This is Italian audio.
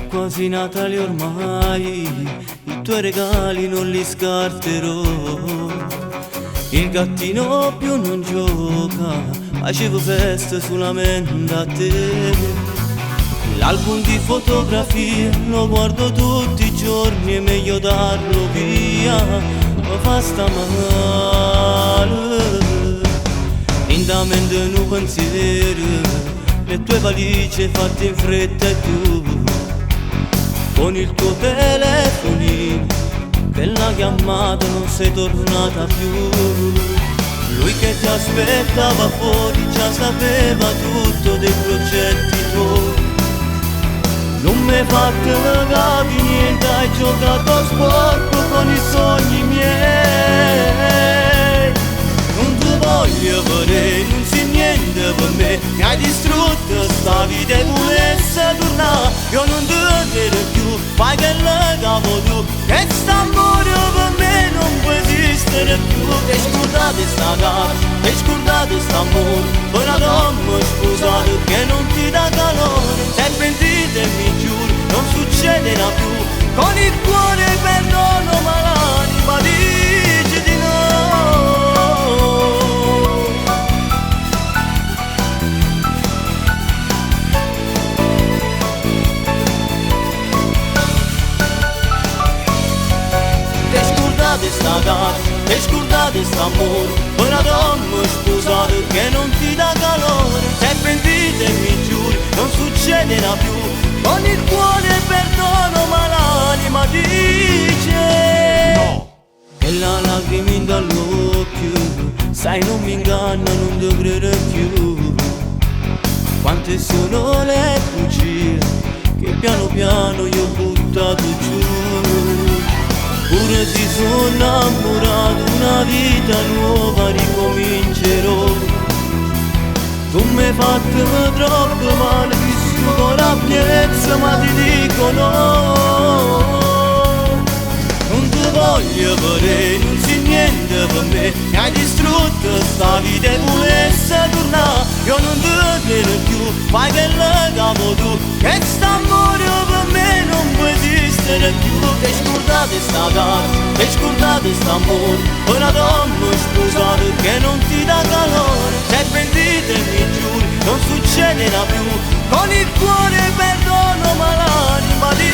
quasi Natale ormai, i tuoi regali non li scarterò. Il gattino più non gioca, facevo festa solamente a te. L'album di fotografie lo guardo tutti i giorni, è meglio darlo via, mi fa sta male. Lentamente un pensiero, le tue valigie fatte in fretta e tu con il tuo telefonino, che la chiamata non sei tornata più. Lui che ti aspettava fuori già sapeva tutto dei progetti tuoi. Non mi hai fatto capire niente, hai giocato sporco con i sogni miei. Non ti voglio vedere, non sei niente per me, mi hai distrutto sta vita e volessi tornare. Io non ti vedo più, fai che le capo tu, che st'amore per me non può esistere più. Ti hai scordato sta casa, ti hai scordato st'amore, poi la donna scusato che non ti dà calore. Sei pentito e mi giuro, non succederà più, con il cuore perdono ma l'anima dice di no. Sta casa, e scordate st'amore, una donna sposata che non ti dà calore. Sei pentito e mi giuri, non succederà più, con il cuore perdono ma l'anima dice no. E la lacrima dall'occhio, sai non mi inganna, non ti credo più. Quante sono le bugie che piano piano io ho buttato giù. Pure si sono innamorato, una vita nuova ricomincerò. Tu mi hai fatto troppo male, vissuto la piezza ma ti dico no. Non ti voglio vedere, non sei niente per me, mi hai distrutto sta vita e volessi tornare. Io non ti vedo più, fai che le capo tu, che st'amore per me non può esistere più. Ti hai scordato sta casa, ti hai scordato st'amore, una donna sposata che non ti dà calore. Sei pentito e mi giuri, non succederà più, con il cuore perdono ma l'anima di